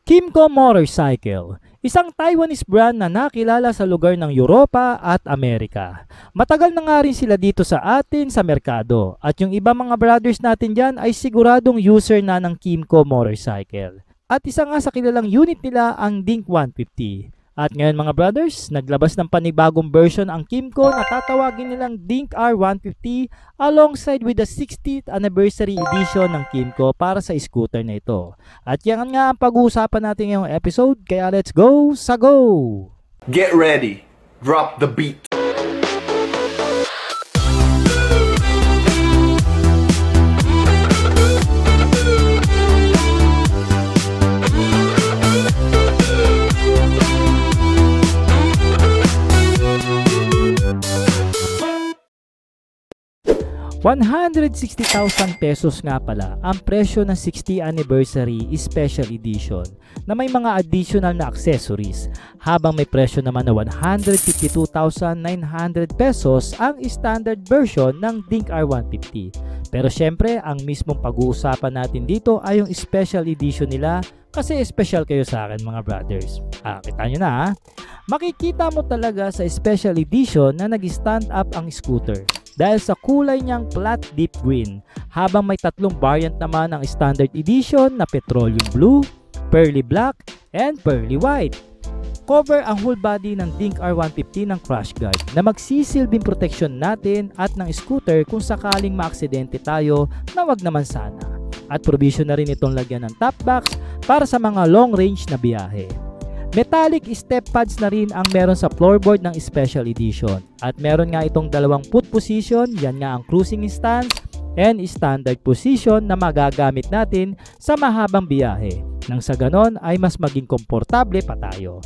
Kymco Motorcycle, isang Taiwanese brand na nakilala sa lugar ng Europa at Amerika. Matagal na nga rin sila dito sa atin sa merkado at yung iba mga brothers natin dyan ay siguradong user na ng Kymco Motorcycle. At isa nga sa kilalang unit nila ang Dink 150. At ngayon mga brothers, naglabas ng panibagong version ang Kymco na tatawagin nilang Dink R150 alongside with the 60th anniversary edition ng Kymco para sa scooter na ito. At yan nga ang pag-uusapan natin ngayong episode, kaya let's go sa go! Get ready, drop the beat. 160,000 pesos nga pala ang presyo ng 60th Anniversary Special Edition na may mga additional na accessories, habang may presyo naman na 152,900 pesos ang standard version ng Dink R150. Pero syempre, ang mismong pag-uusapan natin dito ay yung Special Edition nila kasi special kayo sa akin mga brothers. Kita nyo na ha? Makikita mo talaga sa Special Edition na nag-stand up ang scooter dahil sa kulay niyang flat deep green, habang may tatlong variant naman ang standard edition na petroleum blue, pearly black, and pearly white. Cover ang whole body ng Dink R150 ng crash guard na magsisilbing protection natin at ng scooter kung sakaling maaksidente tayo na wag naman sana. At provision na rin itong lagyan ng top box para sa mga long range na biyahe. Metallic step pads na rin ang meron sa floorboard ng Special Edition. At meron nga itong dalawang foot position, yan nga ang cruising stance and standard position na magagamit natin sa mahabang biyahe. Nang sa ganon ay mas maging komportable pa tayo.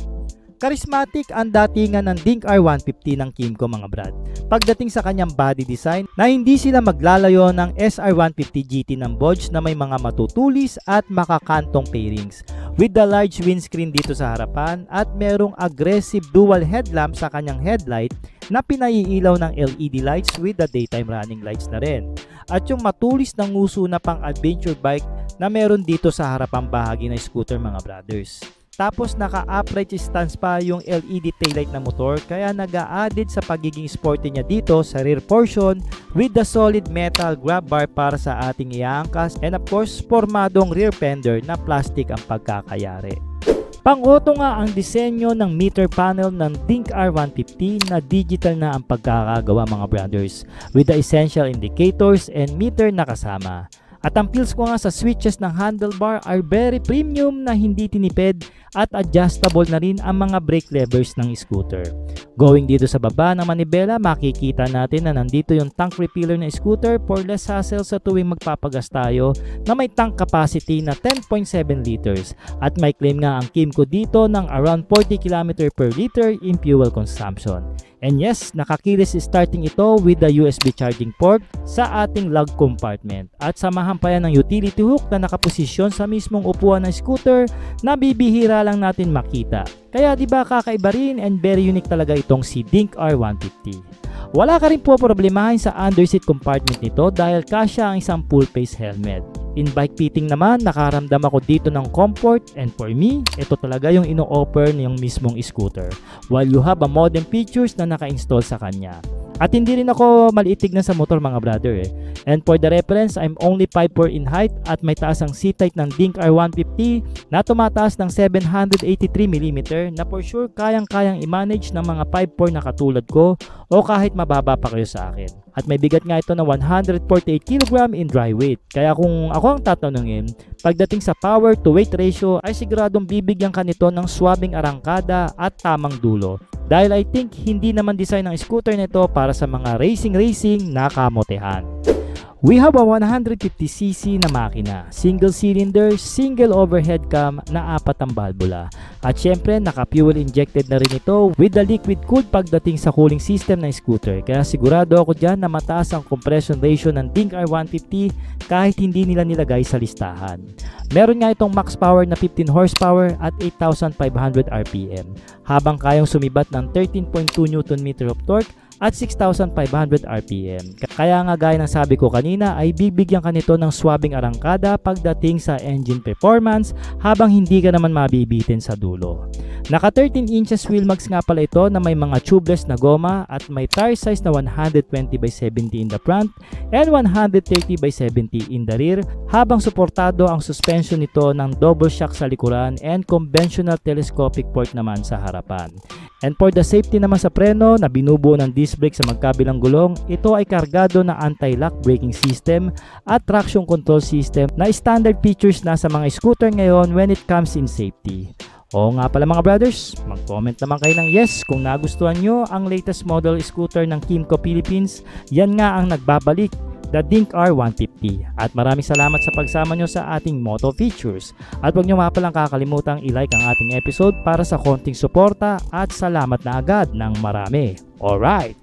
Charismatic ang datingan ng Dink R150 ng Kymco mga brad. Pagdating sa kanyang body design na hindi sila maglalayo ng SR150 GT ng Bodge na may mga matutulis at makakantong pairings. With the large windscreen dito sa harapan at merong aggressive dual headlamp sa kanyang headlight na pinaiilaw ng LED lights with the daytime running lights na rin. At yung matulis ng nguso na pang adventure bike na meron dito sa harapang bahagi ng scooter mga brothers. Tapos naka-upright stance pa yung LED taillight na motor, kaya nag-a-added sa pagiging sporty niya dito sa rear portion with the solid metal grab bar para sa ating iangkas, and of course formadong rear fender na plastic ang pagkakayari. Pang-auto nga ang disenyo ng meter panel ng Dink R150 na digital na ang pagkakagawa mga brothers with the essential indicators and meter na kasama. At ang feels ko nga sa switches ng handlebar are very premium na hindi tinipid at adjustable na rin ang mga brake levers ng scooter. Going dito sa baba ng manibela, makikita natin na nandito yung tank refiller ng scooter for less hassle sa tuwing magpapagas tayo, na may tank capacity na 10.7 liters at may claim nga ang Kymco dito ng around 40 km per liter in fuel consumption. And yes, nakakilis starting ito with the USB charging port sa ating lug compartment. At samahan pa yan ng utility hook na nakaposisyon sa mismong upuan ng scooter na bibihira lang natin makita. Kaya diba kakaiba rin and very unique talaga itong si Dink R150. Wala ka rin po problemahin sa underseat compartment nito dahil kasya ang isang full face helmet. In bike fitting naman, nakaramdam ako dito ng comfort, and for me, ito talaga yung ino-offer ng mismong scooter while you have a modern features na naka-install sa kanya. At hindi rin ako maliit tignan sa motor mga brother And for the reference, I'm only 5'4" in height at may taas ang seat height ng Dink R150 na tumataas ng 783mm na for sure kayang-kayang i-manage ng mga 5'4" na katulad ko o kahit mababa pa kayo sa akin. At may bigat nga ito na 148 kg in dry weight. Kaya kung ako ang tatanungin, pagdating sa power to weight ratio ay siguradong bibigyan ka nito ng swabing arangkada at tamang dulo. Dahil I think hindi naman design ng scooter nito para sa mga racing na kamotehan. We have a 150cc na makina, single cylinder, single overhead cam na 4 ang valvula. At syempre naka-fuel injected na rin ito with the liquid cooled pagdating sa cooling system ng scooter. Kaya sigurado ako dyan na mataas ang compression ratio ng Dink R150 kahit hindi nila nilagay sa listahan. Meron nga itong max power na 15 horsepower at 8,500 RPM, habang kayang sumibat ng 13.2 Nm of torque at 6,500 RPM. Kaya nga gaya ng sabi ko kanina ay bibigyan ka nito ng swabing arangkada pagdating sa engine performance habang hindi ka naman mabibitin sa dulo. Naka 13 inches wheel mags nga pala ito na may mga tubeless na goma at may tire size na 120/70 in the front and 130/70 in the rear, habang suportado ang suspension nito ng double shock sa likuran and conventional telescopic fork naman sa harapan. And for the safety naman sa preno na binubuo ng disc brake sa magkabilang gulong, ito ay kargado na anti-lock braking system at traction control system na standard features na sa mga scooter ngayon when it comes in safety. Oo nga pala mga brothers, mag-comment naman kayo ng yes kung nagustuhan nyo ang latest model scooter ng Kymco Philippines. Yan nga ang nagbabalik, the Dink R150. At maraming salamat sa pagsama nyo sa ating Moto Features. At huwag nyo nga palang kakalimutang i-like ang ating episode para sa konting suporta at salamat na agad ng marami. Alright!